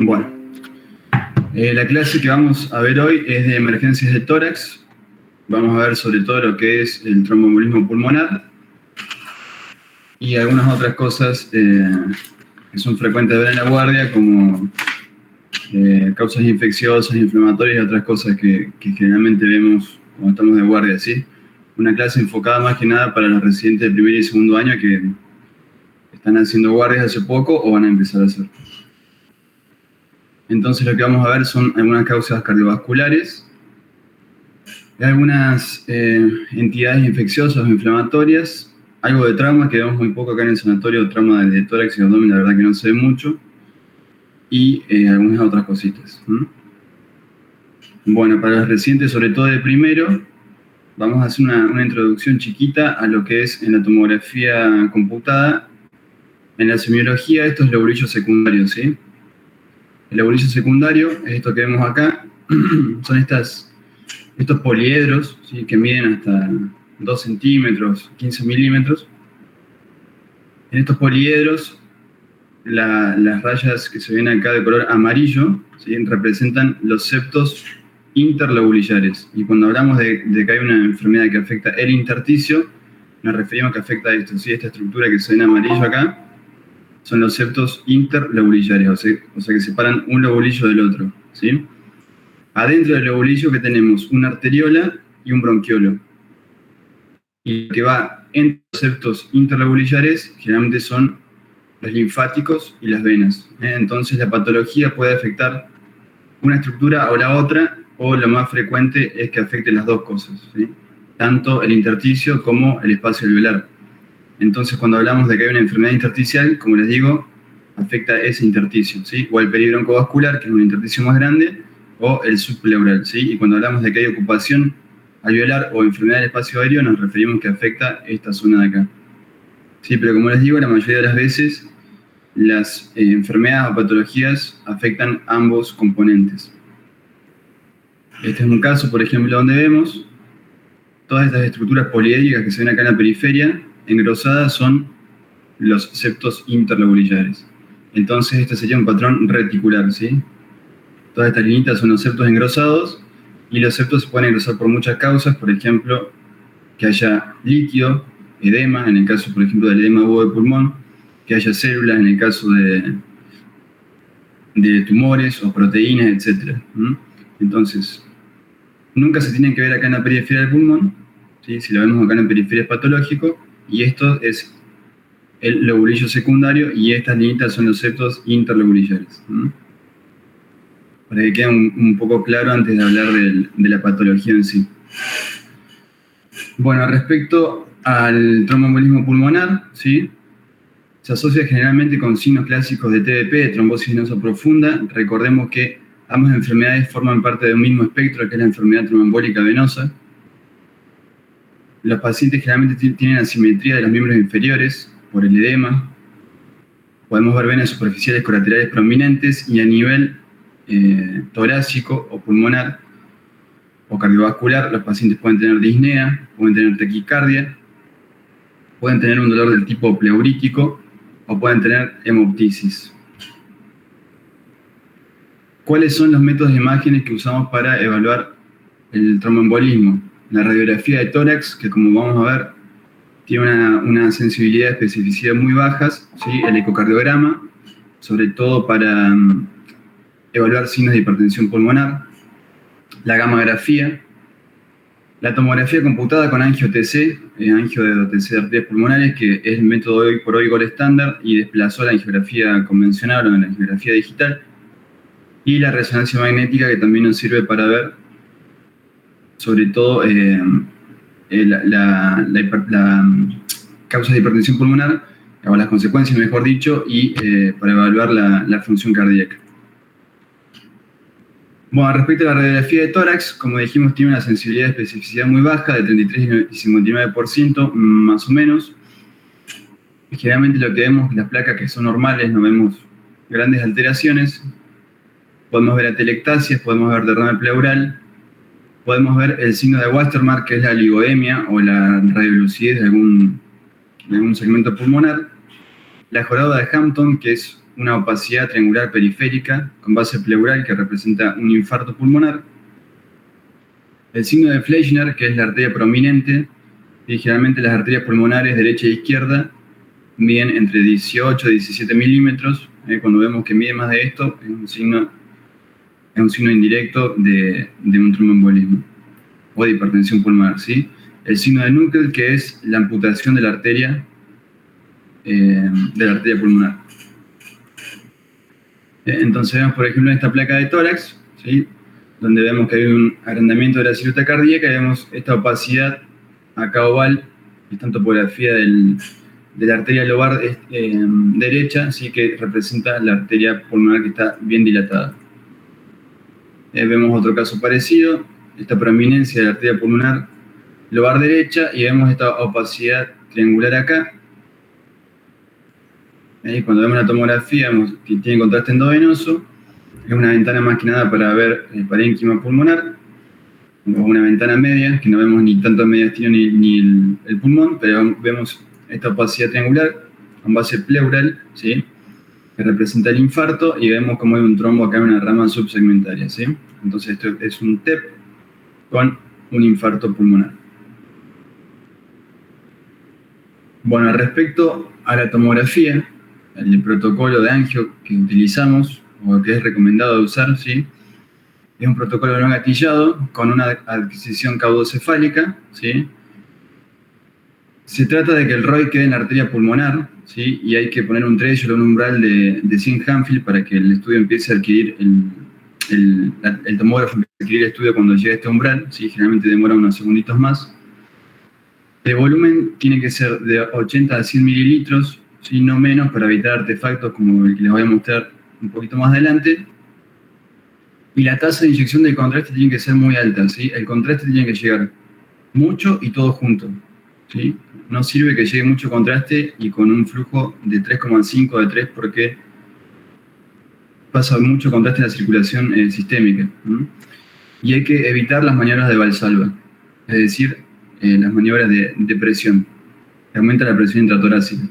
Bueno, la clase que vamos a ver hoy es de emergencias de tórax. Vamos a ver sobre todo lo que es el tromboembolismo pulmonar y algunas otras cosas que son frecuentes de ver en la guardia, como causas infecciosas, inflamatorias y otras cosas que generalmente vemos cuando estamos de guardia, ¿sí? Una clase enfocada más que nada para los residentes de primer y segundo año que están haciendo guardias hace poco o van a empezar a hacer. Entonces lo que vamos a ver son algunas causas cardiovasculares, algunas entidades infecciosas o inflamatorias, algo de trauma que vemos muy poco acá en el sanatorio, trauma de tórax y abdomen, la verdad que no se ve mucho, y algunas otras cositas. Bueno, para los residentes, sobre todo de primero, vamos a hacer una introducción chiquita a lo que es en la tomografía computada. En la semiología, esto es lobulillo secundario, ¿sí? El lobulillo secundario es esto que vemos acá, son estos poliedros, ¿sí?, que miden hasta 2 centímetros, 15 milímetros. En estos poliedros, las rayas que se ven acá de color amarillo, ¿sí?, representan los septos interlobulillares. Y cuando hablamos de que hay una enfermedad que afecta el intersticio, nos referimos a que afecta a esto, ¿sí? Esta estructura que se ve en amarillo acá son los septos interlobulillares, o sea que separan un lobulillo del otro, ¿sí? Adentro del lobulillo que tenemos una arteriola y un bronquiolo. Y lo que va entre los septos interlobulillares generalmente son los linfáticos y las venas. Entonces la patología puede afectar una estructura o la otra, o lo más frecuente es que afecte las dos cosas, ¿sí? Tanto el intersticio como el espacio alveolar. Entonces cuando hablamos de que hay una enfermedad intersticial, como les digo, afecta ese intersticio, ¿sí? O el peribroncovascular, que es un intersticio más grande, o el subpleural, ¿sí? Y cuando hablamos de que hay ocupación alveolar o enfermedad del espacio aéreo, nos referimos que afecta esta zona de acá. Sí, pero como les digo, la mayoría de las veces las enfermedades o patologías afectan ambos componentes. Este es un caso, por ejemplo, donde vemos todas estas estructuras poliédricas que se ven acá en la periferia, engrosadas son los septos interlobulillares. Entonces este sería un patrón reticular, ¿sí? Todas estas linitas son los septos engrosados, y los septos se pueden engrosar por muchas causas, por ejemplo, que haya líquido, edema, en el caso, por ejemplo, del edema agudo de pulmón, que haya células, en el caso de tumores o proteínas, etc. Entonces, nunca se tienen que ver acá en la periferia del pulmón, ¿sí? Si lo vemos acá en la periferia es patológico, y esto es el lobulillo secundario, y estas linitas son los septos interlobulillares. Para que quede un poco claro antes de hablar de la patología en sí. Bueno, respecto al tromboembolismo pulmonar, ¿sí?, se asocia generalmente con signos clásicos de TBP, de trombosis venosa profunda. Recordemos que ambas enfermedades forman parte de un mismo espectro, que es la enfermedad tromboembólica venosa. Los pacientes generalmente tienen asimetría de los miembros inferiores por el edema. Podemos ver venas superficiales colaterales prominentes, y a nivel torácico o pulmonar o cardiovascular, los pacientes pueden tener disnea, pueden tener taquicardia, pueden tener un dolor del tipo pleurítico o pueden tener hemoptisis. ¿Cuáles son los métodos de imágenes que usamos para evaluar el tromboembolismo? La radiografía de tórax, que como vamos a ver, tiene una sensibilidad y especificidad muy bajas, ¿sí? El ecocardiograma, sobre todo para evaluar signos de hipertensión pulmonar, la gammagrafía, la tomografía computada con angio-TC, angio de arterias pulmonares, que es el método hoy por hoy gold estándar y desplazó la angiografía convencional o la angiografía digital, y la resonancia magnética, que también nos sirve para ver sobre todo la causa de hipertensión pulmonar, o las consecuencias, mejor dicho, y para evaluar la función cardíaca. Bueno, respecto a la radiografía de tórax, como dijimos, tiene una sensibilidad y especificidad muy baja, de 33 y 59% más o menos. Generalmente lo que vemos, las placas que son normales, no vemos grandes alteraciones. Podemos ver atelectasias, podemos ver derrame pleural, podemos ver el signo de Westermarck, que es la oligoemia o la radiolucidez de algún segmento pulmonar. La jornada de Hampton, que es una opacidad triangular periférica con base pleural que representa un infarto pulmonar. El signo de Fleischner, que es la arteria prominente, y generalmente las arterias pulmonares derecha e izquierda miden entre 18 y 17 milímetros. Cuando vemos que mide más de esto, es un signo indirecto de un tromboembolismo o de hipertensión pulmonar, ¿sí? El signo de Nuckel, que es la amputación de la arteria pulmonar. Entonces vemos, por ejemplo, en esta placa de tórax, ¿sí?, donde vemos que hay un agrandamiento de la silueta cardíaca y vemos esta opacidad acá oval, esta topografía de la arteria lobar derecha, ¿sí?, que representa la arteria pulmonar que está bien dilatada. Vemos otro caso parecido, esta prominencia de la arteria pulmonar lobar derecha, y vemos esta opacidad triangular acá. Cuando vemos la tomografía, vemos que tiene contraste endovenoso. Es una ventana más que nada para ver el parénquima pulmonar, o una ventana media, que no vemos ni tanto el mediastino ni el pulmón, pero vemos esta opacidad triangular con base pleural, ¿sí?, que representa el infarto, y vemos como hay un trombo acá en una rama subsegmentaria, ¿sí? Entonces esto es un TEP con un infarto pulmonar. Bueno, respecto a la tomografía, el protocolo de angio que utilizamos, o que es recomendado usar, ¿sí?, es un protocolo no gatillado con una adquisición caudocefálica, ¿sí? Se trata de que el ROI quede en la arteria pulmonar, ¿sí?, y hay que poner un threshold, un umbral de 100 Hanfield para que el estudio empiece a adquirir, el tomógrafo empiece a adquirir el estudio cuando llegue a este umbral, ¿sí? Generalmente demora unos segunditos más. El volumen tiene que ser de 80 a 100 mililitros, ¿sí?, no menos, para evitar artefactos como el que les voy a mostrar un poquito más adelante. Y la tasa de inyección del contraste tiene que ser muy alta, ¿sí? El contraste tiene que llegar mucho y todo junto, ¿sí? No sirve que llegue mucho contraste y con un flujo de 3,5 de 3, porque pasa mucho contraste en la circulación sistémica. Y hay que evitar las maniobras de Valsalva, es decir, las maniobras de presión, que aumenta la presión intratorácica.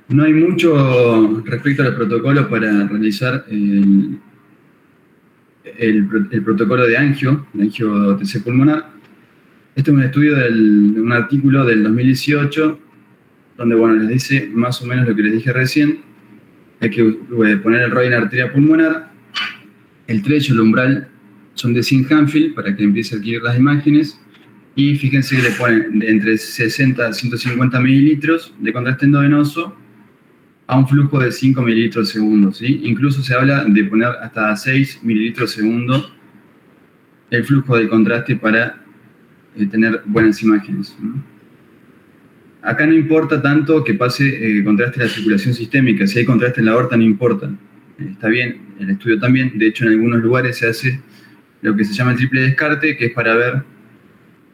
No hay mucho respecto a los protocolos para realizar el protocolo de angio TC pulmonar. Este es un estudio de un artículo del 2018, donde, bueno, les dice más o menos lo que les dije recién. Hay que poner el ROI en la arteria pulmonar. El threshold, el umbral, son de 100 Hanfield para que empiece a adquirir las imágenes. Y fíjense que le ponen entre 60 a 150 mililitros de contraste endovenoso a un flujo de 5 mililitros segundo, ¿sí? Incluso se habla de poner hasta 6 mililitros segundo el flujo de contraste para tener buenas imágenes, ¿no? Acá no importa tanto que pase contraste en la circulación sistémica. Si hay contraste en la aorta, no importa. Está bien, el estudio también. De hecho, en algunos lugares se hace lo que se llama el triple descarte, que es para ver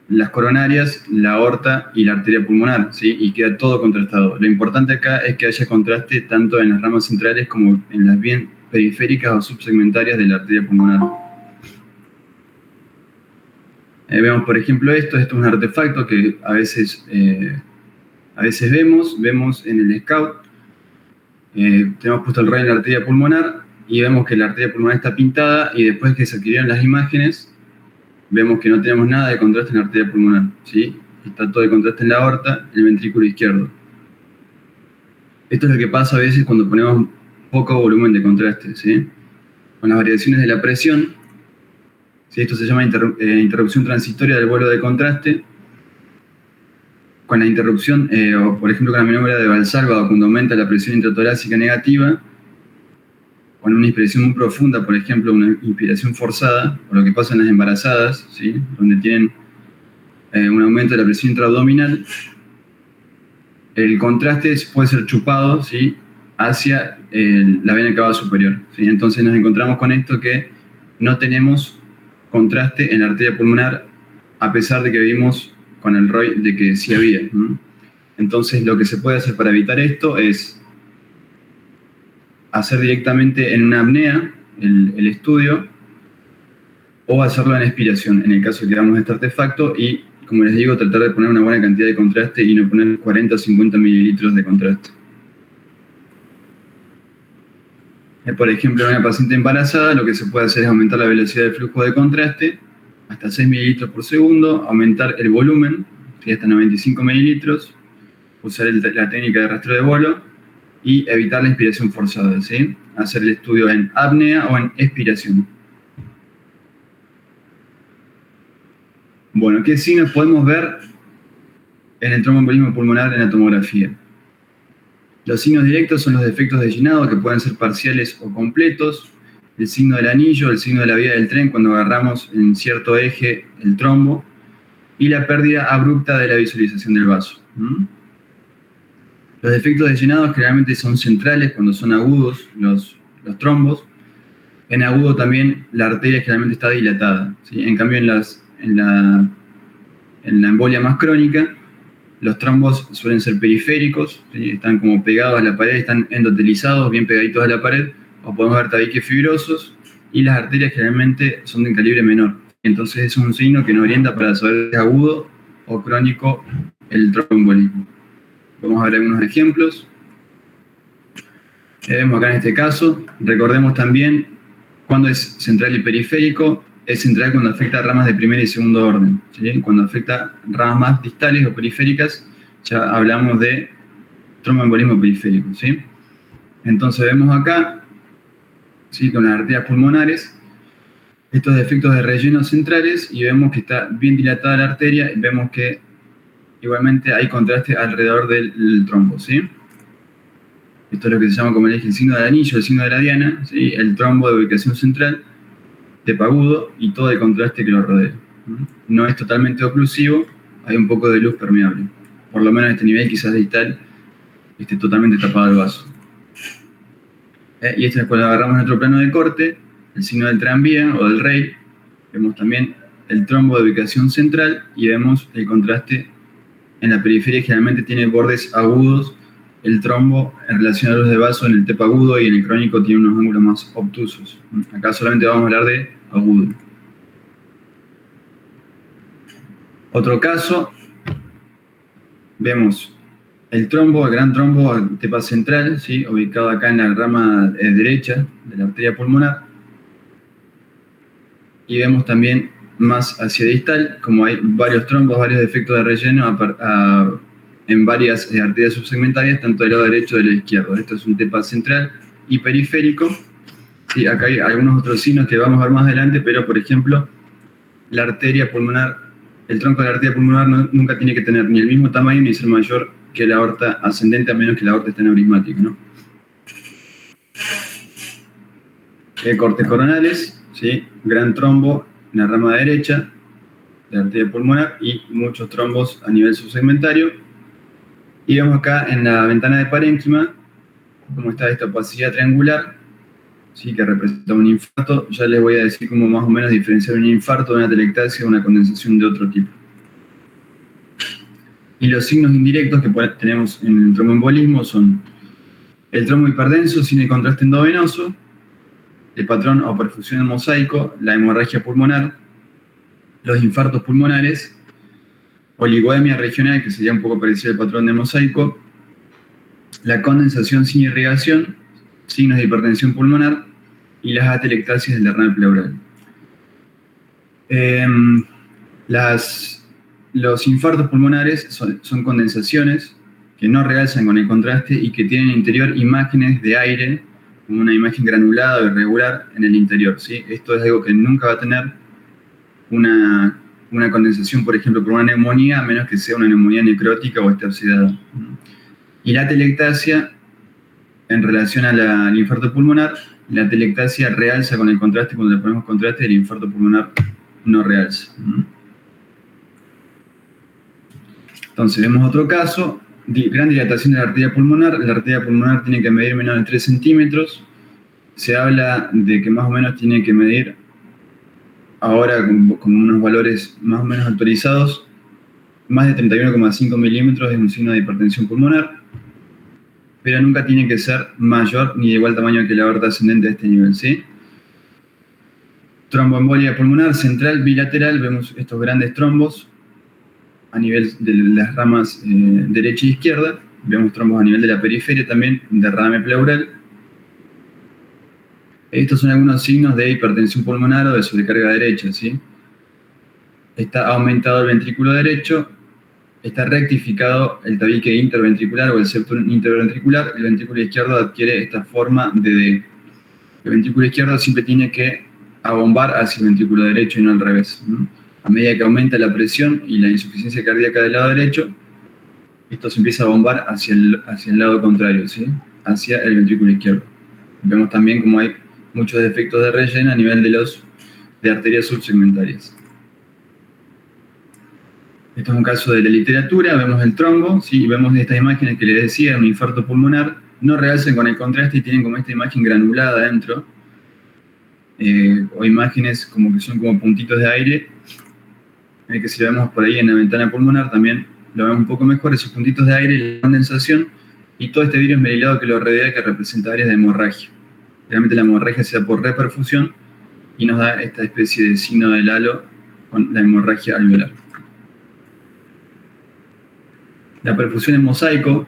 las coronarias, la aorta y la arteria pulmonar, ¿sí? Y queda todo contrastado. Lo importante acá es que haya contraste tanto en las ramas centrales como en las bien periféricas o subsegmentarias de la arteria pulmonar. Vemos, por ejemplo, esto es un artefacto que a veces vemos en el Scout. Tenemos puesto el ROI en la arteria pulmonar y vemos que la arteria pulmonar está pintada, y después que se adquirieron las imágenes, vemos que no tenemos nada de contraste en la arteria pulmonar, ¿sí? Está todo de contraste en la aorta, en el ventrículo izquierdo. Esto es lo que pasa a veces cuando ponemos poco volumen de contraste, ¿sí? Con las variaciones de la presión, ¿sí? Esto se llama interrupción transitoria del vuelo de contraste. Con la interrupción, o por ejemplo con la maniobra de Valsalva, o cuando aumenta la presión intratorácica negativa, con una inspiración muy profunda, por ejemplo, una inspiración forzada, o lo que pasa en las embarazadas, ¿sí? Donde tienen un aumento de la presión intraabdominal, el contraste puede ser chupado, ¿sí?, hacia la vena cava superior, ¿sí? Entonces nos encontramos con esto, que no tenemos contraste en la arteria pulmonar, a pesar de que vimos con el ROI de que sí había, ¿no? Entonces lo que se puede hacer para evitar esto es hacer directamente en una apnea el estudio, o hacerlo en expiración, en el caso de que hagamos este artefacto, y como les digo, tratar de poner una buena cantidad de contraste y no poner 40 o 50 mililitros de contraste. Por ejemplo, en una paciente embarazada, lo que se puede hacer es aumentar la velocidad del flujo de contraste hasta 6 mililitros por segundo, aumentar el volumen hasta 95 mililitros, usar la técnica de rastreo de bolo y evitar la inspiración forzada, ¿sí? Hacer el estudio en apnea o en expiración. Bueno, ¿qué signos podemos ver en el tromboembolismo pulmonar en la tomografía? Los signos directos son los defectos de llenado, que pueden ser parciales o completos, el signo del anillo, el signo de la vía del tren cuando agarramos en cierto eje el trombo, y la pérdida abrupta de la visualización del vaso. Los defectos de llenado generalmente son centrales cuando son agudos los trombos. En agudo también la arteria generalmente está dilatada, ¿sí? En cambio en la embolia más crónica, los trombos suelen ser periféricos, ¿sí? Están como pegados a la pared, están endotelizados, bien pegaditos a la pared, o podemos ver tabiques fibrosos, y las arterias generalmente son de calibre menor. Entonces es un signo que nos orienta para saber si es agudo o crónico el tromboembolismo. Vamos a ver algunos ejemplos. Vemos acá en este caso, recordemos también cuando es central y periférico. Es central cuando afecta ramas de primer y segundo orden, ¿sí? Cuando afecta ramas más distales o periféricas, ya hablamos de tromboembolismo periférico, ¿sí? Entonces vemos acá, ¿sí?, con las arterias pulmonares, estos defectos de relleno centrales, y vemos que está bien dilatada la arteria, y vemos que igualmente hay contraste alrededor del trombo, ¿sí? Esto es lo que se llama, como les dije, el signo del anillo, el signo de la diana, ¿sí? El trombo de ubicación central, de agudo, y todo el contraste que lo rodea. No es totalmente oclusivo, hay un poco de luz permeable. Por lo menos a este nivel, quizás distal, esté totalmente tapado el vaso. Y esto es cuando agarramos nuestro plano de corte, el signo del tranvía o del rey. Vemos también el trombo de ubicación central y vemos el contraste en la periferia. Generalmente tiene bordes agudos el trombo en relación a la luz de vaso en el TEP agudo, y en el crónico tiene unos ángulos más obtusos. Acá solamente vamos a hablar de agudo. Otro caso, vemos el trombo, el gran trombo TEPA central, ¿sí?, ubicado acá en la rama derecha de la arteria pulmonar. Y vemos también más hacia distal, como hay varios trombos, varios defectos de relleno en varias arterias subsegmentarias, tanto del lado derecho como del lado izquierdo. Esto es un TEPA central y periférico. Sí, acá hay algunos otros signos que vamos a ver más adelante, pero por ejemplo, la arteria pulmonar, el tronco de la arteria pulmonar nunca tiene que tener ni el mismo tamaño ni ser mayor que la aorta ascendente, a menos que la aorta esté aneurismática, ¿no? Cortes coronales, ¿sí?, gran trombo en la rama derecha de la arteria pulmonar y muchos trombos a nivel subsegmentario. Y vemos acá en la ventana de parénquima cómo está esta opacidad triangular, ¿sí?, que representa un infarto. Ya les voy a decir cómo más o menos diferenciar un infarto de una atelectasia de una condensación de otro tipo. Y los signos indirectos que tenemos en el tromboembolismo son el trombo hiperdenso sin el contraste endovenoso, el patrón o perfusión en mosaico, la hemorragia pulmonar, los infartos pulmonares, oligoemia regional, que sería un poco parecido al patrón de mosaico, la condensación sin irrigación, signos de hipertensión pulmonar y las atelectasias del derrame pleural. Los infartos pulmonares son condensaciones que no realzan con el contraste y que tienen en interior imágenes de aire, como una imagen granulada o irregular en el interior, ¿sí? Esto es algo que nunca va a tener una condensación, por ejemplo, por una neumonía, a menos que sea una neumonía necrótica o esté oxidada. Y la atelectasia, en relación al infarto pulmonar, la atelectasia realza con el contraste. Cuando le ponemos contraste, el infarto pulmonar no realza. Entonces, vemos otro caso, gran dilatación de la arteria pulmonar. La arteria pulmonar tiene que medir menos de 3 centímetros. Se habla de que más o menos tiene que medir, ahora con unos valores más o menos actualizados, más de 31,5 milímetros es un signo de hipertensión pulmonar, pero nunca tiene que ser mayor ni de igual tamaño que la aorta ascendente a este nivel, ¿sí? Tromboembolia pulmonar central bilateral, vemos estos grandes trombos a nivel de las ramas derecha e izquierda. Vemos trombos a nivel de la periferia también, derrame pleural. Estos son algunos signos de hipertensión pulmonar o de sobrecarga derecha, ¿sí? Está aumentado el ventrículo derecho, está rectificado el tabique interventricular o el septum interventricular, el ventrículo izquierdo adquiere esta forma de D. El ventrículo izquierdo siempre tiene que abombar hacia el ventrículo derecho y no al revés, ¿no? A medida que aumenta la presión y la insuficiencia cardíaca del lado derecho, esto se empieza a bombar hacia el lado contrario, ¿sí? Hacia el ventrículo izquierdo. Vemos también como hay muchos defectos de relleno a nivel de arterias subsegmentarias. Esto es un caso de la literatura, vemos el trombo, ¿sí? Y vemos estas imágenes que les decía, un infarto pulmonar, no realzan con el contraste y tienen como esta imagen granulada adentro, o imágenes como que son como puntitos de aire, que si lo vemos por ahí en la ventana pulmonar también lo vemos un poco mejor, esos puntitos de aire, la condensación y todo este vidrio esmerilado que lo rodea que representa áreas de hemorragia. Realmente la hemorragia se da por reperfusión y nos da esta especie de signo del halo con la hemorragia alveolar. La perfusión en mosaico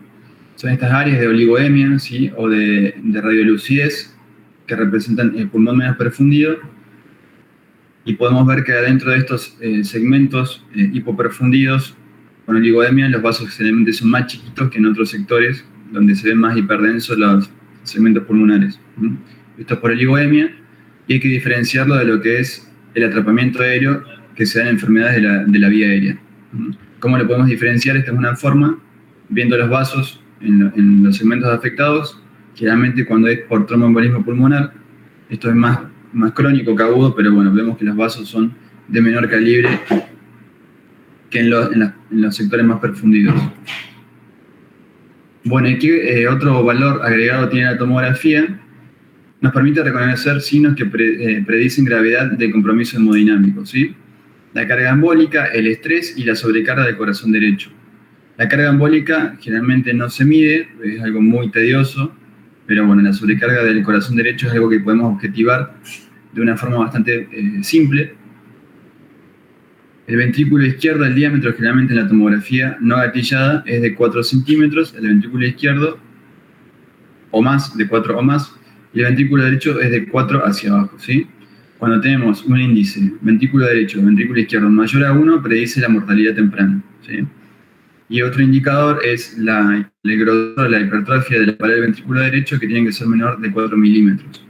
son estas áreas de oligoemia, ¿sí? O de radiolucidez que representan el pulmón menos perfundido, y podemos ver que adentro de estos segmentos hipoperfundidos con oligoemia los vasos generalmente son más chiquitos que en otros sectores donde se ven más hiperdensos los segmentos pulmonares. Esto es por oligoemia y hay que diferenciarlo de lo que es el atrapamiento aéreo que se da en enfermedades de la vía aérea. ¿Cómo lo podemos diferenciar? Esta es una forma, viendo los vasos en los segmentos afectados, generalmente cuando es por tromboembolismo pulmonar, esto es más crónico que agudo, pero bueno, vemos que los vasos son de menor calibre que en los sectores más perfundidos. Bueno, ¿y qué otro valor agregado tiene la tomografía? Nos permite reconocer signos que predicen gravedad de compromiso hemodinámico, ¿sí? La carga embólica, el estrés y la sobrecarga del corazón derecho. La carga embólica generalmente no se mide, es algo muy tedioso, pero bueno, la sobrecarga del corazón derecho es algo que podemos objetivar de una forma bastante simple. El ventrículo izquierdo, el diámetro generalmente en la tomografía no gatillada es de 4 centímetros, el ventrículo izquierdo o más, de 4 o más, y el ventrículo derecho es de 4 hacia abajo, ¿sí? Cuando tenemos un índice ventrículo derecho, ventrículo izquierdo mayor a 1, predice la mortalidad temprana, ¿sí? Y otro indicador es el grosor, la hipertrofia de la pared del ventrículo derecho, que tiene que ser menor de 4 milímetros.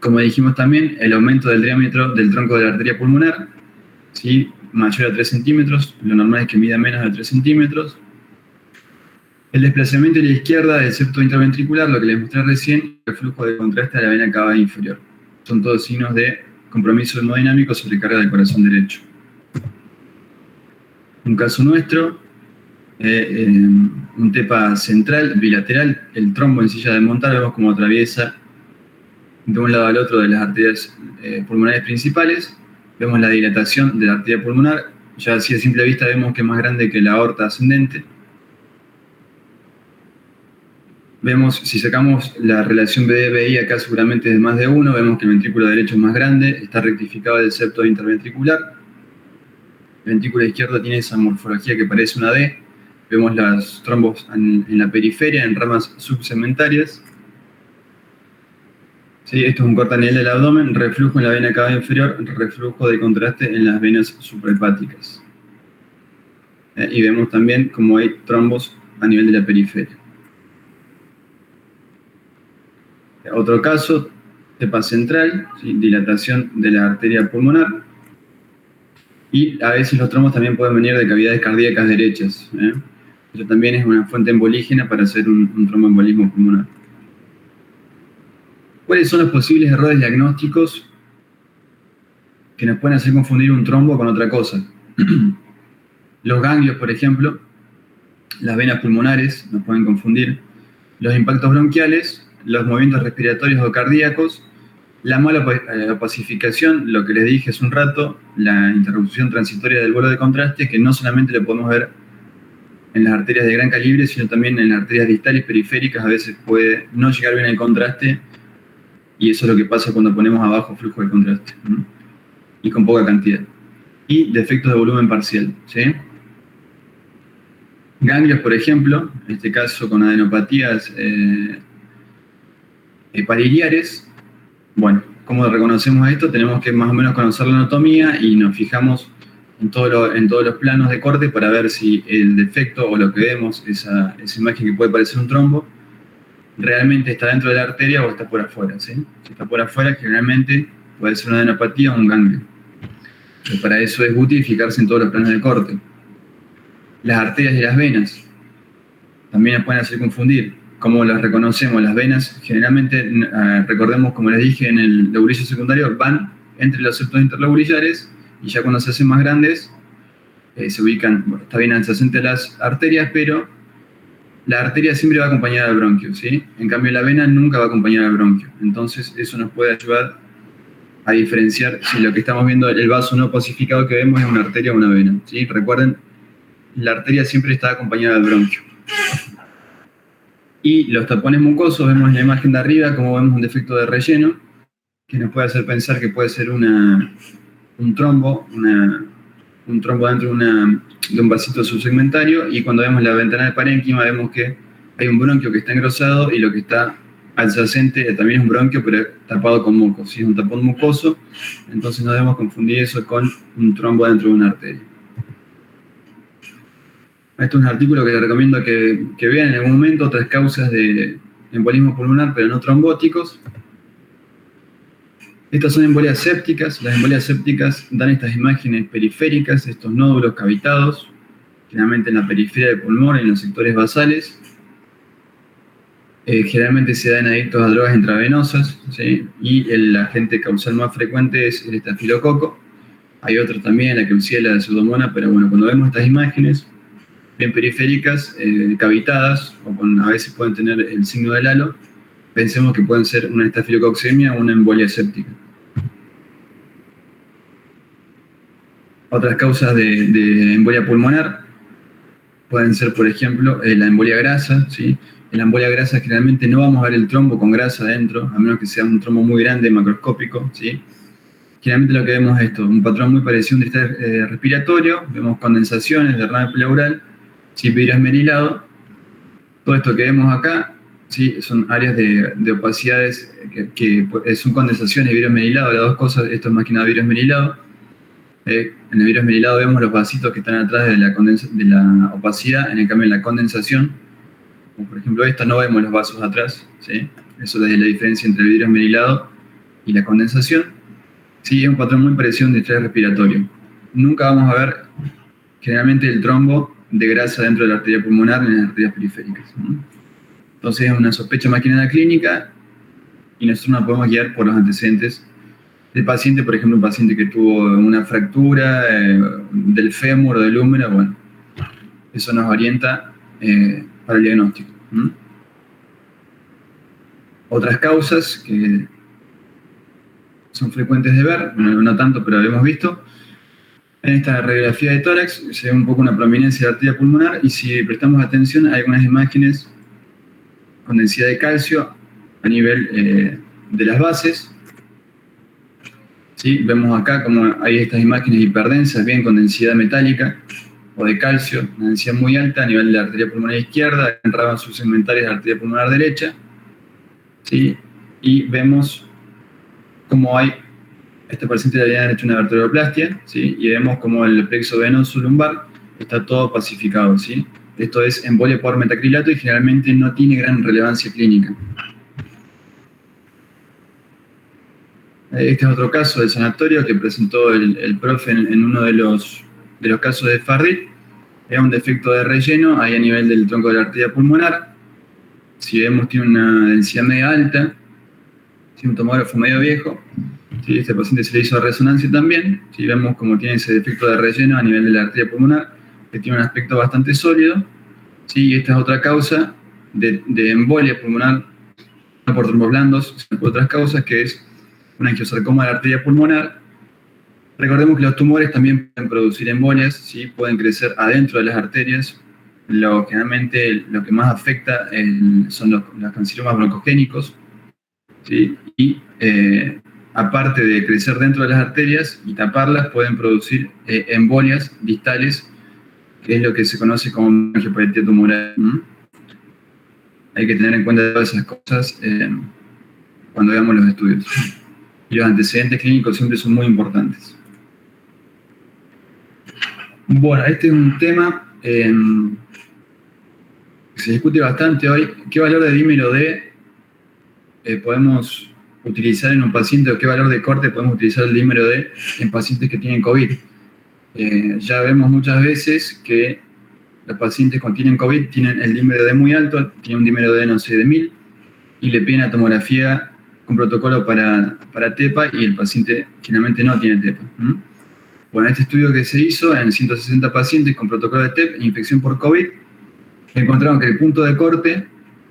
Como dijimos también, el aumento del diámetro del tronco de la arteria pulmonar, ¿sí? Mayor a 3 centímetros, lo normal es que mida menos de 3 centímetros. El desplazamiento a la izquierda del septo interventricular, lo que les mostré recién, el flujo de contraste a la vena cava inferior. Son todos signos de compromiso hemodinámico sobre carga del corazón derecho. Un caso nuestro, un TEPA central, bilateral, el trombo en silla de montar, vemos cómo atraviesa de un lado al otro de las arterias pulmonares principales. Vemos la dilatación de la arteria pulmonar, ya así a simple vista vemos que es más grande que la aorta ascendente. Vemos, si sacamos la relación BD-BI, acá seguramente es de más de 1, vemos que el ventrículo derecho es más grande, está rectificado del septo interventricular. El ventrículo izquierdo tiene esa morfología que parece una D. Vemos los trombos en la periferia, en ramas subsegmentarias. Sí, esto es un corte a nivel del abdomen, reflujo en la vena cava inferior, reflujo de contraste en las venas suprahepáticas. Y vemos también cómo hay trombos a nivel de la periferia. Otro caso, TEPA central, ¿sí? Dilatación de la arteria pulmonar. Y a veces los trombos también pueden venir de cavidades cardíacas derechas. Eso también es una fuente embolígena para hacer un tromboembolismo pulmonar. ¿Cuáles son los posibles errores diagnósticos que nos pueden hacer confundir un trombo con otra cosa? Los ganglios, por ejemplo, las venas pulmonares nos pueden confundir, los impactos bronquiales, los movimientos respiratorios o cardíacos, la mala opacificación, lo que les dije hace un rato, la interrupción transitoria del vuelo de contraste, que no solamente lo podemos ver en las arterias de gran calibre, sino también en las arterias distales periféricas. A veces puede no llegar bien el contraste, y eso es lo que pasa cuando ponemos abajo flujo de contraste, ¿no? Y con poca cantidad. y defectos de volumen parcial, ¿sí? Ganglios, por ejemplo, en este caso con adenopatías pariliares. Bueno, ¿cómo reconocemos esto? Tenemos que más o menos conocer la anatomía y nos fijamos en todos los planos de corte para ver si el defecto o lo que vemos, esa imagen que puede parecer un trombo, realmente está dentro de la arteria o está por afuera, ¿sí? Si está por afuera, generalmente puede ser una adenopatía o un ganglio. Pero para eso es útil fijarse en todos los planos de corte. Las arterias y las venas también nos pueden hacer confundir. ¿Cómo las reconocemos? Las venas, generalmente, recordemos, como les dije, en el loburillo secundario, van entre los septos interloburillares y ya cuando se hacen más grandes, se ubican, bueno, está bien adyacente a las arterias, pero la arteria siempre va acompañada del bronquio, ¿sí? En cambio, la vena nunca va acompañada del bronquio. Entonces, eso nos puede ayudar a diferenciar si lo que estamos viendo, el vaso no posificado que vemos, es una arteria o una vena, ¿sí? Recuerden, la arteria siempre está acompañada del bronquio. Y los tapones mucosos, vemos en la imagen de arriba como vemos un defecto de relleno que nos puede hacer pensar que puede ser un trombo, un trombo dentro de un vasito subsegmentario, y cuando vemos la ventana de parénquima vemos que hay un bronquio que está engrosado y lo que está adyacente también es un bronquio pero tapado con muco, ¿sí? Es un tapón mucoso, entonces no debemos confundir eso con un trombo dentro de una arteria. Esto es un artículo que les recomiendo que vean en algún momento, otras causas de embolismo pulmonar, pero no trombóticos. Estas son embolias sépticas. Las embolias sépticas dan estas imágenes periféricas, estos nódulos cavitados, generalmente en la periferia del pulmón, en los sectores basales. Generalmente se dan adictos a drogas intravenosas, ¿sí? Y el agente causal más frecuente es el estafilococo. Hay otros también, la Klebsiella, la Pseudomonas, pero bueno, cuando vemos estas imágenes bien periféricas, cavitadas, o a veces pueden tener el signo del halo, pensemos que pueden ser una estafilococcemia o una embolia séptica. Otras causas de embolia pulmonar pueden ser, por ejemplo, la embolia grasa, ¿sí? En la embolia grasa generalmente no vamos a ver el trombo con grasa adentro, a menos que sea un trombo muy grande, macroscópico, ¿sí? Generalmente lo que vemos es esto, un patrón muy parecido a un distrés respiratorio, vemos condensaciones, derrame pleural, ¿sí? Vidrio esmerilado. Todo esto que vemos acá, ¿sí? Son áreas de opacidades que son condensaciones y vidrio esmerilado, las dos cosas. Esto es más que nada vidrio esmerilado. En el vidrio esmerilado vemos los vasitos que están atrás de la opacidad, en el cambio en la condensación, como por ejemplo esta, no vemos los vasos atrás, ¿sí? Eso es la diferencia entre el vidrio esmerilado y la condensación. Sí, es un patrón muy parecido a un distrés respiratorio. Nunca vamos a ver generalmente el trombo de grasa dentro de la arteria pulmonar en las arterias periféricas, ¿no? Entonces es una sospecha más que nada clínica y nosotros nos podemos guiar por los antecedentes del paciente. Por ejemplo, un paciente que tuvo una fractura del fémur o del húmero, bueno, eso nos orienta para el diagnóstico. Otras causas que son frecuentes de ver, bueno, no tanto, pero lo hemos visto. En esta radiografía de tórax se ve un poco una prominencia de arteria pulmonar, y si prestamos atención hay algunas imágenes con densidad de calcio a nivel de las bases. ¿Sí? Vemos acá como hay estas imágenes hiperdensas, bien con densidad metálica o de calcio, una densidad muy alta a nivel de la arteria pulmonar izquierda, en ramas subsegmentarias de la arteria pulmonar derecha. ¿Sí? Y vemos cómo hay, este paciente le habían hecho una vertebroplastia, ¿sí? Y vemos como el plexo venoso lumbar está todo pacificado, ¿sí? Esto es embolia por metacrilato y generalmente no tiene gran relevancia clínica. Este es otro caso del sanatorio que presentó el profe en uno de los casos de Farrit. Era un defecto de relleno ahí a nivel del tronco de la arteria pulmonar. Si vemos, tiene una densidad media alta, tiene un tomógrafo medio viejo. ¿Sí? Este paciente se le hizo resonancia también. ¿Sí? Vemos como tiene ese defecto de relleno a nivel de la arteria pulmonar, que tiene un aspecto bastante sólido. ¿Sí? Y esta es otra causa de embolia pulmonar, no por trombos blandos, sino por otras causas, que es un angiosarcoma de la arteria pulmonar. Recordemos que los tumores también pueden producir embolias, ¿sí? Pueden crecer adentro de las arterias. Generalmente lo que más afecta son los cancinomas broncogénicos, ¿sí? Y aparte de crecer dentro de las arterias y taparlas, pueden producir embolias distales, que es lo que se conoce como angiopatia tumoral. Hay que tener en cuenta todas esas cosas cuando veamos los estudios. Y los antecedentes clínicos siempre son muy importantes. Bueno, este es un tema que se discute bastante hoy. ¿Qué valor de dímero D podemos utilizar en un paciente, o qué valor de corte podemos utilizar el dímero D en pacientes que tienen COVID? Ya vemos muchas veces que los pacientes cuando tienen COVID tienen el dímero D muy alto, tienen un dímero D, no sé, de 1000, y le piden la tomografía con protocolo para TEPA, y el paciente generalmente no tiene TEPA. Bueno, este estudio que se hizo en 160 pacientes con protocolo de TEP e infección por COVID, encontraron que el punto de corte,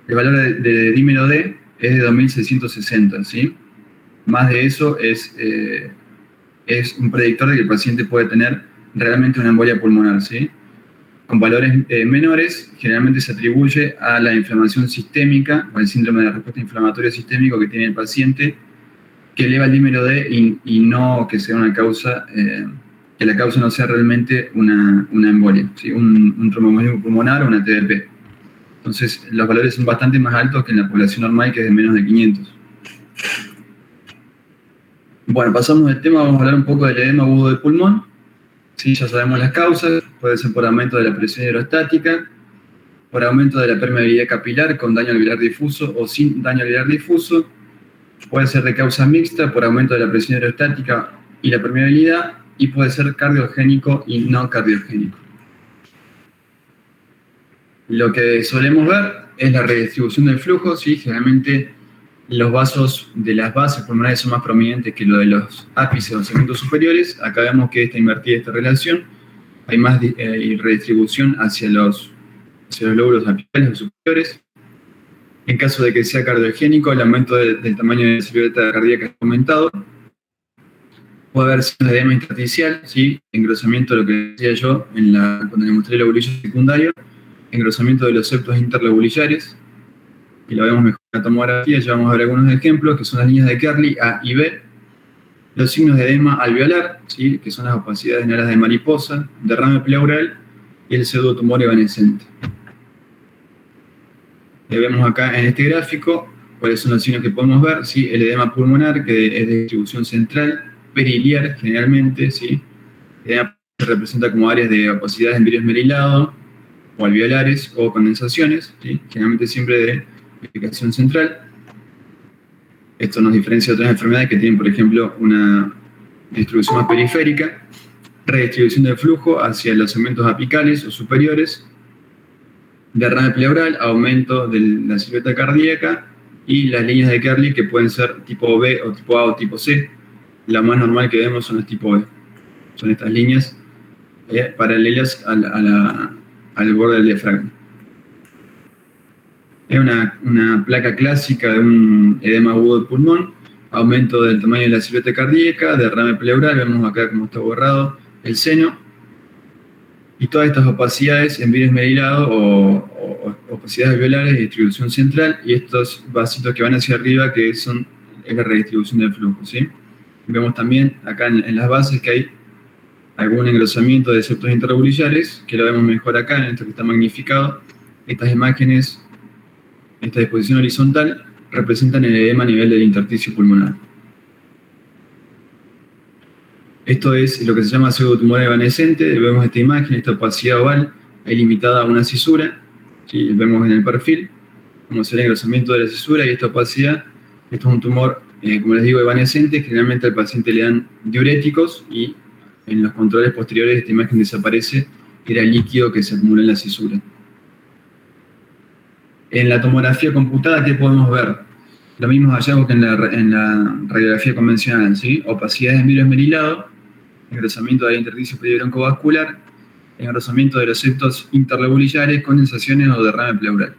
el valor de dímero D, es de 2660, ¿sí? Más de eso es un predictor de que el paciente puede tener realmente una embolia pulmonar, ¿sí? Con valores menores, generalmente se atribuye a la inflamación sistémica, o el síndrome de respuesta inflamatoria sistémico que tiene el paciente, que eleva el dímero D y no que sea una causa, que la causa no sea realmente una embolia, ¿sí? Un tromboembolismo pulmonar o una TDP. Entonces, los valores son bastante más altos que en la población normal, que es de menos de 500. Bueno, pasamos del tema, vamos a hablar un poco del edema agudo del pulmón. Sí, ya sabemos las causas, puede ser por aumento de la presión hidrostática, por aumento de la permeabilidad capilar con daño alveolar difuso o sin daño alveolar difuso, puede ser de causa mixta por aumento de la presión hidrostática y la permeabilidad, y puede ser cardiogénico y no cardiogénico. Lo que solemos ver es la redistribución del flujo, ¿sí? Generalmente los vasos de las bases pulmonares son más prominentes que lo de los ápices o segmentos superiores. Acá vemos que está invertida esta relación. Hay más redistribución hacia los lóbulos apicales o superiores. En caso de que sea cardiogénico, el aumento del tamaño de la silueta cardíaca está aumentado. Puede haber signos de edema intersticial, ¿sí? Engrosamiento, lo que decía yo cuando le mostré el lobulillo secundario, engrosamiento de los septos interlobulillares, y lo vemos mejor en la tomografía. Ya vamos a ver algunos ejemplos, que son las líneas de Kerley A y B, los signos de edema alveolar, ¿sí? Que son las opacidades en alas de mariposa, derrame pleural y el pseudotumor evanescente. Vemos acá en este gráfico cuáles son los signos que podemos ver, ¿sí? El edema pulmonar, que es de distribución central, periliar generalmente, ¿sí? El edema se representa como áreas de opacidades en virus merilado, o alveolares o condensaciones, ¿sí? Generalmente siempre de ubicación central. Esto nos diferencia de otras enfermedades que tienen, por ejemplo, una distribución más periférica, redistribución del flujo hacia los segmentos apicales o superiores, derrame pleural, aumento de la silueta cardíaca, y las líneas de Kerley, que pueden ser tipo B o tipo A o tipo C. La más normal que vemos son las tipo B. Son estas líneas paralelas al borde del diafragma. Es una placa clásica de un edema agudo del pulmón, aumento del tamaño de la silueta cardíaca, derrame pleural, vemos acá cómo está borrado el seno, y todas estas opacidades en virus merilado o opacidades alveolares de distribución central, y estos vasitos que van hacia arriba, que es la redistribución del flujo, ¿sí? Vemos también acá en las bases que hay algún engrosamiento de septos interlobulillares, que lo vemos mejor acá en esto que está magnificado. Estas imágenes, esta disposición horizontal, representan el edema a nivel del intersticio pulmonar. Esto es lo que se llama pseudotumor evanescente. Vemos esta imagen, esta opacidad oval, ahí limitada a una cisura, ¿sí? Vemos en el perfil cómo es el engrosamiento de la cisura y esta opacidad. Esto es un tumor, como les digo, evanescente. Generalmente al paciente le dan diuréticos, y en los controles posteriores esta imagen desaparece, era el líquido que se acumula en la cisura. En la tomografía computada, ¿qué podemos ver? Los mismos hallazgos que en la radiografía convencional, ¿sí? Opacidades en virus merilado, engrosamiento de la intersticio periobroncovascular, engrosamiento de los septos interlobulillares, condensaciones o derrame pleural.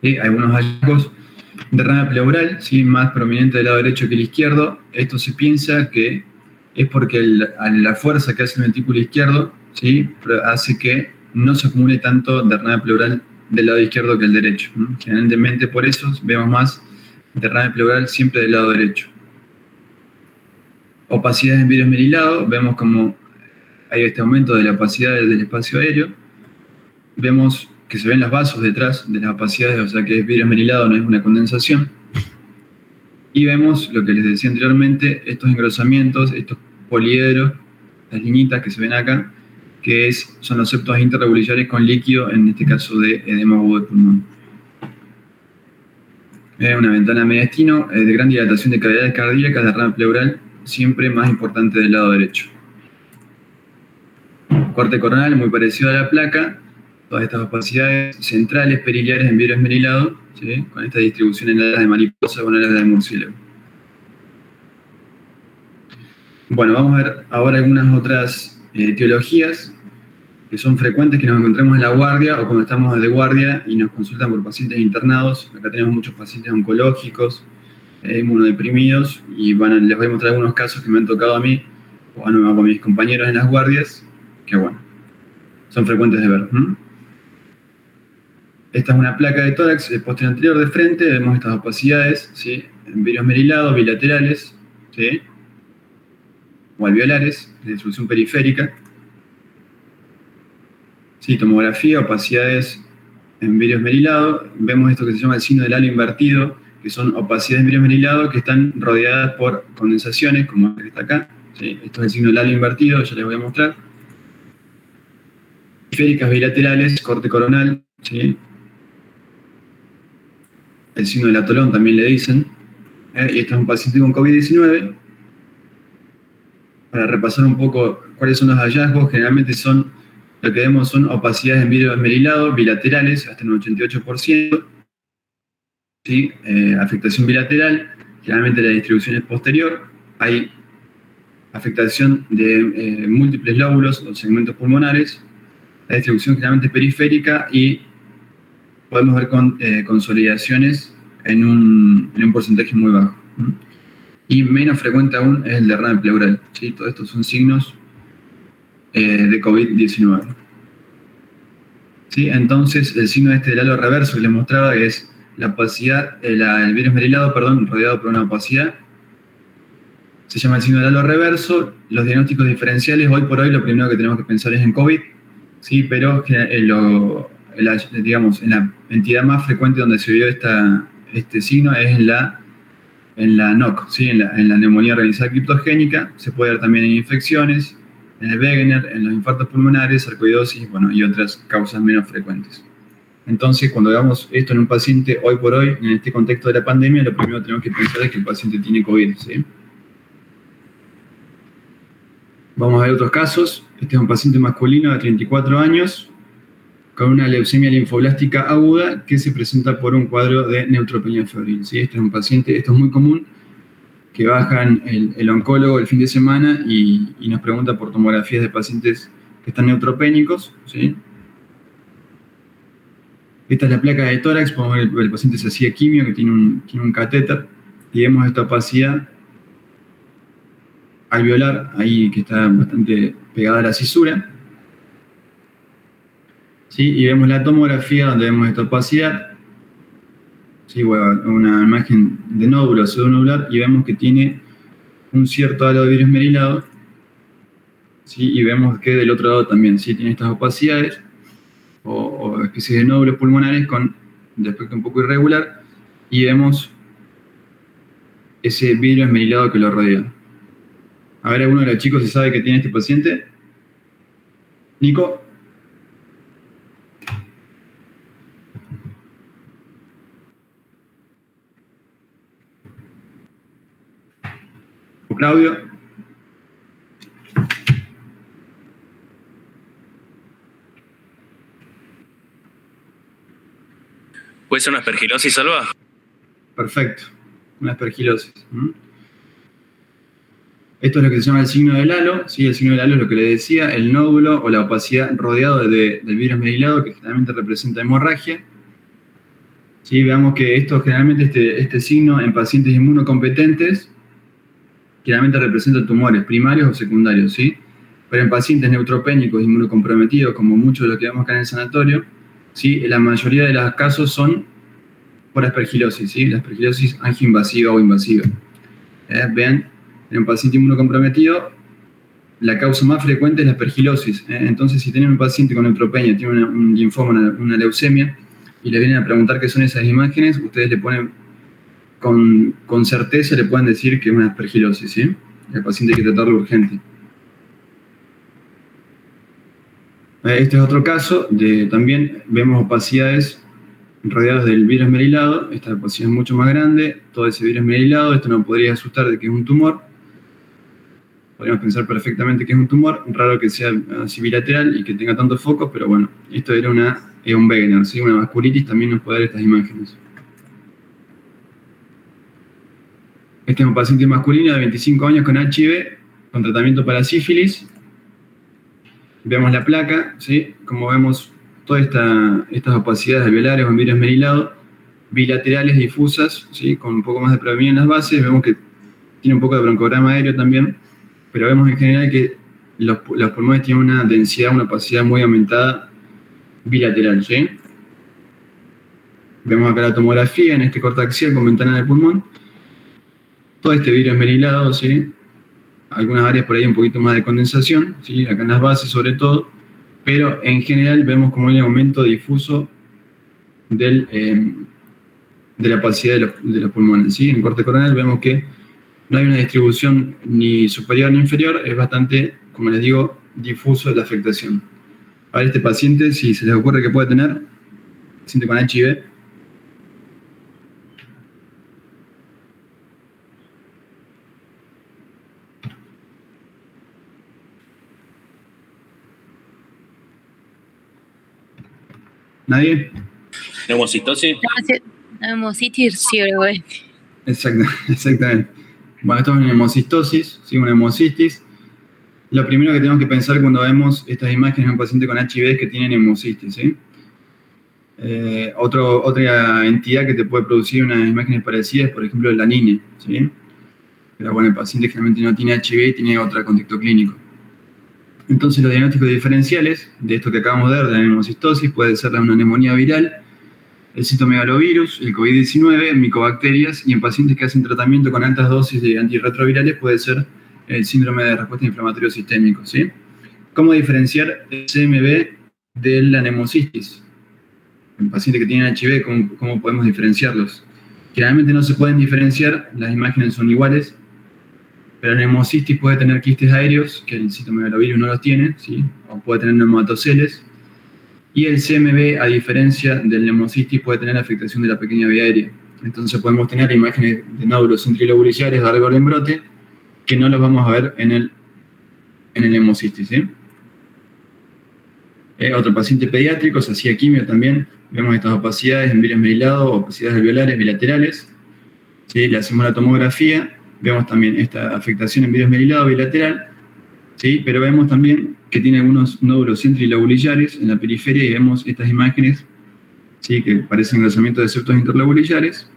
¿Sí? Algunos hallazgos, derrame pleural, ¿sí? Más prominente del lado derecho que el izquierdo. Esto se piensa que es porque la fuerza que hace el ventrículo izquierdo, ¿sí? Hace que no se acumule tanto derrame pleural del lado izquierdo que el derecho, ¿no? Generalmente por eso vemos más derrame pleural siempre del lado derecho. Opacidad en vidrio esmerilado, vemos como hay este aumento de la opacidad del espacio aéreo. Vemos que se ven los vasos detrás de las opacidades, o sea que es vidrio esmerilado, no es una condensación. Y vemos lo que les decía anteriormente, estos engrosamientos, estos poliedros, las liñitas que se ven acá, que son los septos interregulares con líquido, en este caso de edema agudo de pulmón. Una ventana mediastino de gran dilatación de cavidades cardíacas, derrame pleural, siempre más importante del lado derecho. Corte coronal, muy parecido a la placa, todas estas opacidades centrales periliares en vidrio esmerilado, ¿sí? Con esta distribución en alas de mariposa o en alas de murciélago. Bueno, vamos a ver ahora algunas otras etiologías que son frecuentes que nos encontremos en la guardia o cuando estamos de guardia y nos consultan por pacientes internados. Acá tenemos muchos pacientes oncológicos, inmunodeprimidos, y les voy a mostrar algunos casos que me han tocado a mí o a mis compañeros en las guardias, que bueno, son frecuentes de ver. Esta es una placa de tórax, el posterior anterior de frente, vemos estas opacidades, ¿sí? En vidrio esmerilado, bilaterales, ¿sí? O alveolares, de distribución periférica. Sí, tomografía, opacidades en vidrio esmerilado. Vemos esto que se llama el signo del halo invertido, que son opacidades en vidrio esmerilado que están rodeadas por condensaciones, como el que está acá. ¿Sí? Esto es el signo del halo invertido, ya les voy a mostrar. Periféricas bilaterales, corte coronal, ¿sí? El signo del atolón también le dicen. Y este es un paciente con COVID-19. Para repasar un poco cuáles son los hallazgos, generalmente lo que vemos son opacidades en vidrio esmerilado, bilaterales, hasta un 88%. ¿Sí? Afectación bilateral, generalmente la distribución es posterior. Hay afectación de múltiples lóbulos o segmentos pulmonares. La distribución generalmente es periférica y podemos ver consolidaciones en un porcentaje muy bajo. Y menos frecuente aún es el derrame pleural. ¿Sí? Todos estos son signos de COVID-19. ¿Sí? Entonces, el signo del halo reverso que les mostraba es la opacidad, el vidrio esmerilado, rodeado por una opacidad. Se llama el signo del halo reverso. Los diagnósticos diferenciales, hoy por hoy, lo primero que tenemos que pensar es en COVID, ¿sí? Pero digamos, en la entidad más frecuente donde se vio este signo es en la NOC, ¿sí? en la neumonía organizada criptogénica. Se puede ver también en infecciones, en el Wegener, en los infartos pulmonares, sarcoidosis, y otras causas menos frecuentes. Entonces, cuando veamos esto en un paciente hoy por hoy, en este contexto de la pandemia, lo primero que tenemos que pensar es que el paciente tiene COVID, ¿sí? Vamos a ver otros casos. Este es un paciente masculino de 34 años con una leucemia linfoblástica aguda que se presenta por un cuadro de neutropenia febril, ¿sí? Este es un paciente, esto es muy común, que bajan el oncólogo el fin de semana y nos pregunta por tomografías de pacientes que están neutropénicos, ¿sí? Esta es la placa de tórax, podemos ver el paciente se hacía quimio, que tiene un catéter, y vemos esta opacidad alveolar, ahí que está bastante pegada a la cisura. ¿Sí? Y vemos la tomografía donde vemos esta opacidad. Sí, bueno, una imagen de nódulo pseudonodular, y vemos que tiene un cierto halo de vidrio esmerilado. ¿Sí? Y vemos que del otro lado también, ¿sí? Tiene estas opacidades o especies de nódulos pulmonares de aspecto un poco irregular, y vemos ese vidrio esmerilado que lo rodea. A ver, ¿alguno de los chicos se sabe que tiene este paciente? ¿Nico? ¿O Claudio? ¿Puede ser una aspergilosis, Alba? Perfecto, una aspergilosis. Esto es lo que se llama el signo del halo. ¿Sí? El signo del halo es lo que le decía, el nódulo o la opacidad rodeado del vidrio esmerilado, que generalmente representa hemorragia. ¿Sí? Veamos que generalmente este signo en pacientes inmunocompetentes generalmente representa tumores primarios o secundarios, ¿sí? Pero en pacientes neutropénicos inmunocomprometidos, como muchos de los que vemos acá en el sanatorio, ¿sí? La mayoría de los casos son por aspergilosis, ¿sí? La aspergilosis angioinvasiva o invasiva. Vean, en un paciente inmunocomprometido, la causa más frecuente es la aspergilosis. Entonces, si tienen un paciente con neutropenia, tiene un linfoma, una leucemia, y le vienen a preguntar qué son esas imágenes, ustedes le ponen, con certeza le pueden decir que es una aspergilosis, ¿sí? El paciente hay que tratarlo urgente. Este es otro caso, también vemos opacidades rodeadas del virus esmerilado. Esta opacidad es mucho más grande, todo ese virus esmerilado, esto nos podría asustar de que es un tumor. Podríamos pensar perfectamente que es un tumor, raro que sea así bilateral y que tenga tantos focos, pero bueno, esto era un Wegener, ¿sí? Una vasculitis también nos puede dar estas imágenes. Este es un paciente masculino de 25 años con HIV, con tratamiento para sífilis. Vemos la placa, ¿sí? Como vemos todas estas opacidades alveolares o en virus esmerilado, bilaterales difusas, ¿sí? Con un poco más de predominio en las bases. Vemos que tiene un poco de broncograma aéreo también, pero vemos en general que los pulmones tienen una densidad, una opacidad muy aumentada bilateral, ¿sí? Vemos acá la tomografía en este corte axial con ventana de pulmón. Todo este virus esmerilado, ¿sí? Algunas áreas por ahí un poquito más de condensación, ¿sí? Acá en las bases sobre todo, pero en general vemos como hay un aumento difuso de la opacidad de los pulmones, ¿sí? En el corte coronal vemos que no hay una distribución ni superior ni inferior, es bastante, como les digo, difuso de la afectación. Ahora este paciente, si se les ocurre que puede tener, paciente con HIV, ¿nadie? ¿Neumocitosis? Neumocitis, sí, güey. Exactamente. Bueno, esto es una hemocistosis, ¿sí? Una hemocitis. Lo primero que tenemos que pensar cuando vemos estas imágenes de un paciente con HIV es que tiene hemocitis, ¿sí? Otra entidad que te puede producir unas imágenes parecidas, por ejemplo, la anemia, ¿sí? Pero bueno, el paciente generalmente no tiene HIV y tiene otro contexto clínico. Entonces, los diagnósticos diferenciales de esto que acabamos de ver, de la hemocistosis, puede ser una neumonía viral, el citomegalovirus, el COVID-19, micobacterias, y en pacientes que hacen tratamiento con altas dosis de antirretrovirales puede ser el síndrome de respuesta inflamatorio sistémico, ¿sí? ¿Cómo diferenciar el CMV de la neumocitis? En pacientes que tienen HIV, ¿cómo podemos diferenciarlos? Generalmente no se pueden diferenciar, las imágenes son iguales, pero la neumocitis puede tener quistes aéreos, que el citomegalovirus no los tiene, ¿sí? O puede tener neumatoceles. Y el CMV, a diferencia del neumocitis, puede tener afectación de la pequeña vía aérea. Entonces podemos tener imágenes de nódulos centrilobulares de largo embrote que no los vamos a ver en el neumocitis, ¿sí? Otro paciente pediátrico, se hacía quimio también. Vemos estas opacidades en virus esmerilado, opacidades alveolares bilaterales. ¿Sí? Le hacemos la tomografía, vemos también esta afectación en virus esmerilado bilateral. ¿Sí? Pero vemos también que tiene algunos nódulos centrilobulillares en la periferia y vemos estas imágenes, ¿sí? Que parecen engrosamiento de septos interlobulillares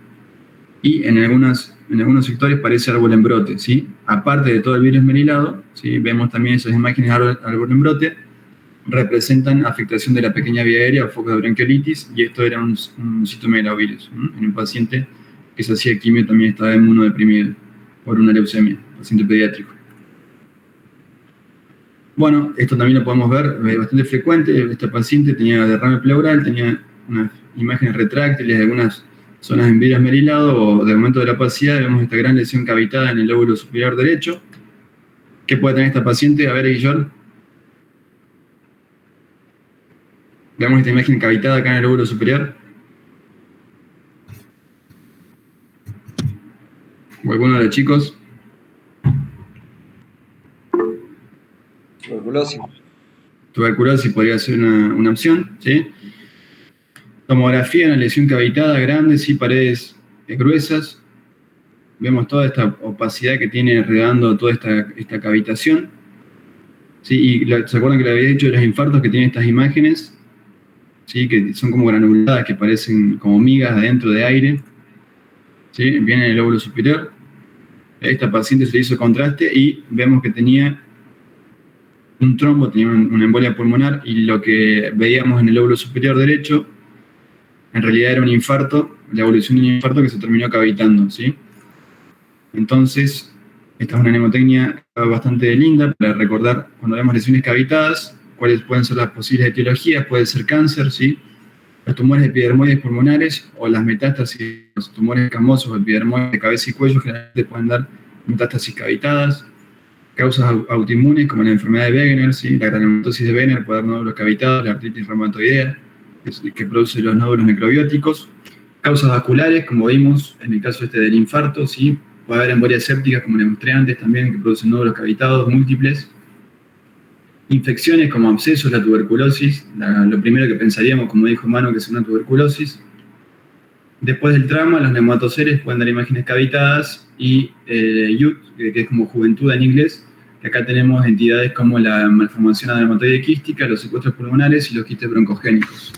y en algunos sectores parece árbol en brote, ¿sí? Aparte de todo el virus esmerilado, ¿sí? Vemos también esas imágenes de árbol en brote, representan afectación de la pequeña vía aérea o foco de bronquiolitis, y esto era un citomegalovirus, ¿no? En un paciente que se hacía quimio también estaba inmunodeprimido por una leucemia, paciente pediátrico. Bueno, esto también lo podemos ver, es bastante frecuente. Este paciente tenía derrame pleural, tenía unas imágenes retráctiles de algunas zonas en virus esmerilado o de aumento de la opacidad. Vemos esta gran lesión cavitada en el lóbulo superior derecho. ¿Qué puede tener esta paciente? A ver, Guillón. Veamos esta imagen cavitada acá en el lóbulo superior. ¿O alguno de los chicos? Tuberculosis podría ser una opción, ¿sí? Tomografía, una lesión cavitada grande, sí, paredes gruesas. Vemos toda esta opacidad que tiene regando toda esta cavitación. ¿Sí? Y ¿se acuerdan que le había dicho de los infartos que tienen estas imágenes? ¿Sí? Que son como granuladas, que parecen como migas adentro de aire. ¿Sí? Viene en el lóbulo superior. A esta paciente se le hizo contraste y vemos que tenía un trombo, tenía una embolia pulmonar, y lo que veíamos en el lóbulo superior derecho en realidad era un infarto la evolución de un infarto que se terminó cavitando, ¿sí? Entonces, esta es una mnemotecnia bastante linda para recordar cuando vemos lesiones cavitadas, cuáles pueden ser las posibles etiologías. Puede ser cáncer, ¿sí? Los tumores epidermoides pulmonares o las metástasis, los tumores escamosos o epidermoides de cabeza y cuello generalmente pueden dar metástasis cavitadas. Causas autoinmunes como la enfermedad de Wegener, ¿sí? La granulomatosis de Wegener puede dar nódulos cavitados, la artritis reumatoidea, que produce los nódulos necrobióticos. Causas vasculares, como vimos en el caso del infarto, ¿sí? Puede haber embolias sépticas, como les mostré antes también, que producen nódulos cavitados múltiples. Infecciones como abscesos, la tuberculosis, lo primero que pensaríamos, como dijo Manu, que es una tuberculosis. Después del trauma, los neumatoceles pueden dar imágenes cavitadas y youth, que es como juventud en inglés, que acá tenemos entidades como la malformación adermatoide quística, los secuestros pulmonares y los quistes broncogénicos.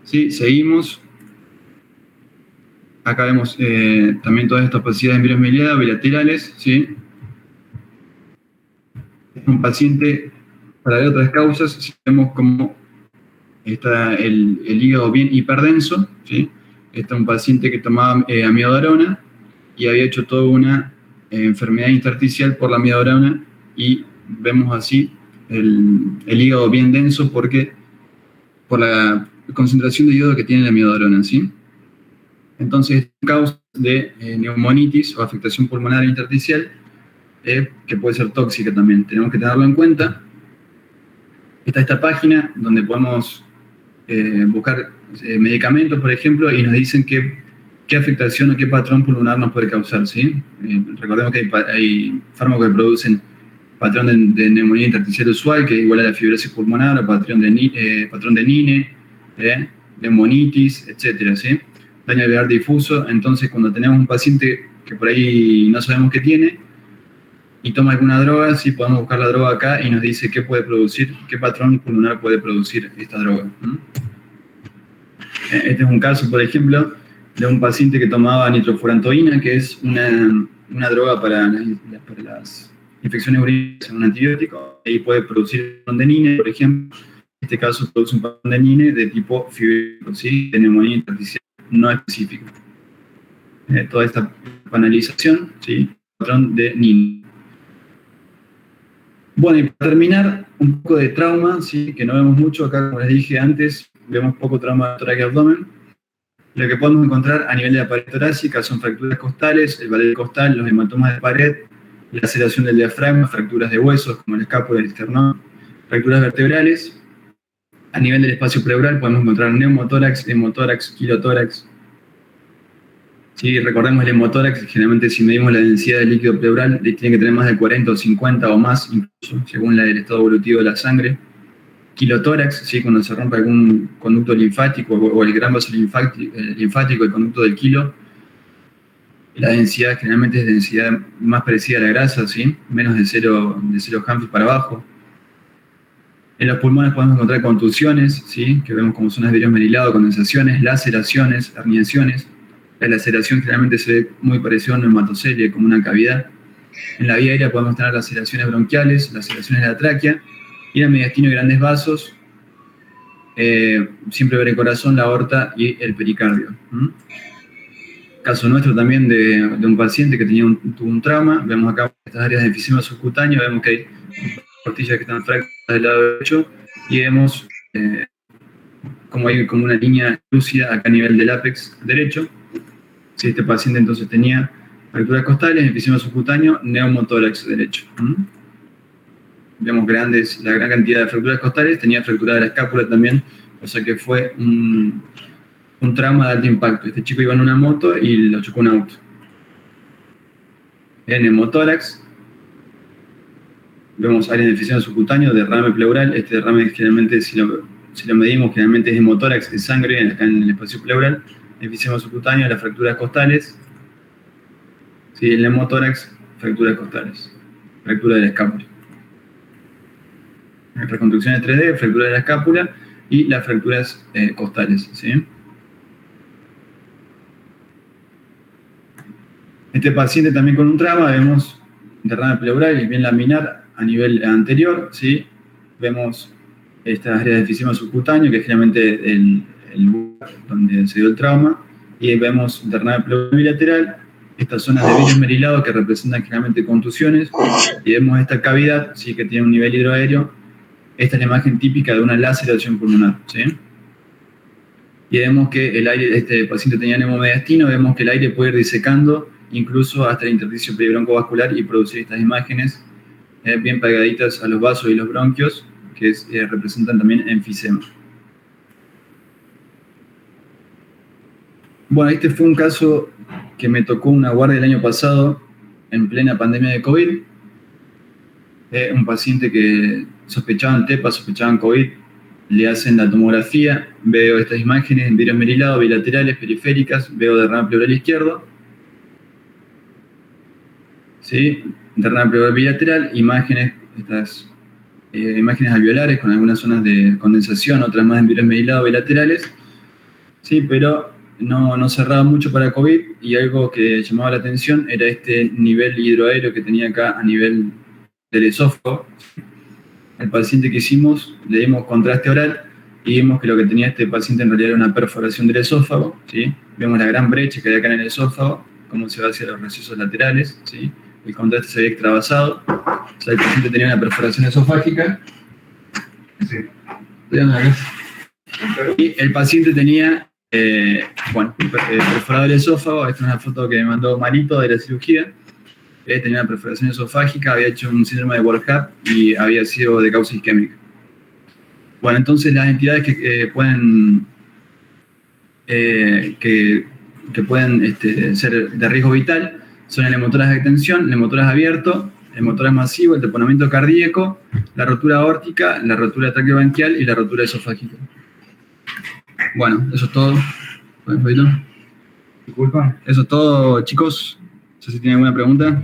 Sí, seguimos. Acá vemos también todas estas opacidades virus bilaterales, ¿sí? Un paciente, para ver otras causas, si vemos como está el hígado bien hiperdenso, ¿sí? Está un paciente que tomaba amiodarona y había hecho toda una enfermedad intersticial por la amiodarona y vemos así el hígado bien denso por la concentración de yodo que tiene la amiodarona, ¿sí? Entonces, causa de neumonitis o afectación pulmonar intersticial, que puede ser tóxica también. Tenemos que tenerlo en cuenta. Está esta página donde podemos buscar medicamentos, por ejemplo, y nos dicen qué afectación o qué patrón pulmonar nos puede causar, ¿sí? Recordemos que hay fármacos que producen patrón de neumonía intersticial usual, que es igual a la fibrosis pulmonar, o patrón de NINE, neumonitis, etcétera, ¿sí? Daño alveolar difuso. Entonces, cuando tenemos un paciente que por ahí no sabemos qué tiene y toma alguna droga, sí podemos buscar la droga acá y nos dice qué puede producir, qué patrón pulmonar puede producir esta droga. Este es un caso, por ejemplo, de un paciente que tomaba nitrofurantoína, que es una droga para las infecciones urinarias, un antibiótico, y puede producir patrón de NINE, por ejemplo. En este caso produce un patrón de NINE de tipo fibrítico, ¿sí? De neumonía intersticial no específico. Toda esta panelización, ¿sí? Patrón de NINE. Bueno, y para terminar, un poco de trauma, ¿sí? Que no vemos mucho acá, como les dije antes, vemos poco trauma de tórax y abdomen. Lo que podemos encontrar a nivel de la pared torácica son fracturas costales, el valer costal, los hematomas de pared, laceración del diafragma, fracturas de huesos como el escápula y el esternón, fracturas vertebrales. A nivel del espacio pleural podemos encontrar neumotórax, hemotórax, quilotórax. Sí, recordemos el hemotórax, generalmente si medimos la densidad del líquido pleural, tiene que tener más de 40 o 50 o más, incluso según el estado evolutivo de la sangre. Quilotórax, ¿sí? Cuando se rompe algún conducto linfático o el gran vaso linfático, el conducto del quilo, la densidad generalmente es densidad más parecida a la grasa, ¿sí? Menos de 0 Hz para abajo. En los pulmones podemos encontrar contusiones, ¿sí? Que vemos como zonas de vidrio esmerilado, condensaciones, laceraciones, herniaciones. La laceración generalmente se ve muy parecida a un neumatocelia, como una cavidad. En la vía aérea podemos tener laceraciones bronquiales, laceraciones de la tráquea, y en el mediastino y grandes vasos, siempre ver el corazón, la aorta y el pericardio. Caso nuestro también de un paciente que tuvo un trauma. Vemos acá estas áreas de enfisema subcutáneo, vemos que hay costillas que están fracturadas del lado derecho y vemos como hay como una línea lúcida acá a nivel del ápex derecho. Si este paciente entonces tenía fracturas costales, enfisema subcutáneo, neumotórax derecho. Vemos la gran cantidad de fracturas costales, tenía fractura de la escápula también, o sea que fue un trauma de alto impacto. Este chico iba en una moto y lo chocó un auto. En hemotórax, vemos áreas de enfisema subcutáneo, derrame pleural. Este derrame generalmente, si lo medimos, generalmente es hemotórax, es sangre, acá en el espacio pleural. Enfisema subcutáneo, las fracturas costales. Sí, el hemotórax, fracturas costales. Fractura de la escápula. Reconstrucciones 3D, fractura de la escápula y las fracturas costales, ¿sí? Este paciente también con un trauma, vemos derrame pleural y bien laminar a nivel anterior, ¿sí? Vemos estas áreas de enfisema subcutáneo, que es generalmente el lugar donde se dio el trauma, y vemos derrame pleural bilateral, estas zonas de vidrio esmerilado que representan generalmente contusiones, y vemos esta cavidad, ¿sí?, que tiene un nivel hidroaéreo. Esta es la imagen típica de una laceración pulmonar, ¿sí? Y vemos que el aire, este paciente tenía neumomediastino, vemos que el aire puede ir disecando incluso hasta el intersticio peribroncovascular y producir estas imágenes bien pegaditas a los vasos y los bronquios, que representan también enfisema. Bueno, este fue un caso que me tocó una guardia el año pasado, en plena pandemia de COVID. Un paciente que sospechaban TEPA, sospechaban COVID, le hacen la tomografía, veo estas imágenes en vidrio esmerilado, bilaterales, periféricas, veo derrame pleural izquierdo, ¿sí? Derrame pleural bilateral, imágenes, estas imágenes alveolares con algunas zonas de condensación, otras más en vidrio esmerilado, bilaterales, ¿sí? Pero no cerraba mucho para COVID, y algo que llamaba la atención era este nivel hidroaéreo que tenía acá a nivel del esófago. El paciente que hicimos, le dimos contraste oral y vimos que lo que tenía este paciente en realidad era una perforación del esófago, ¿sí? Vemos la gran brecha que hay acá en el esófago, cómo se va hacia los recesos laterales, ¿sí? El contraste se había extravasado, o sea, el paciente tenía una perforación esofágica. Sí. Y el paciente tenía perforado el esófago. Esta es una foto que me mandó Marito de la cirugía. Tenía una perforación esofágica, había hecho un síndrome de Borja y había sido de causa isquémica. Bueno, entonces las entidades que pueden ser de riesgo vital son el hemotoras de extensión, el hemotoras abierto, el hemotoras masivo, el taponamiento cardíaco, la rotura aórtica, la rotura traqueobronquial y la rotura esofágica. Bueno, eso es todo. Disculpa. Eso es todo, chicos. No sé si tienen alguna pregunta.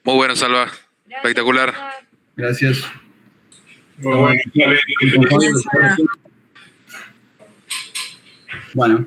Muy bueno, Salva. Espectacular. Gracias. Bueno, Bueno.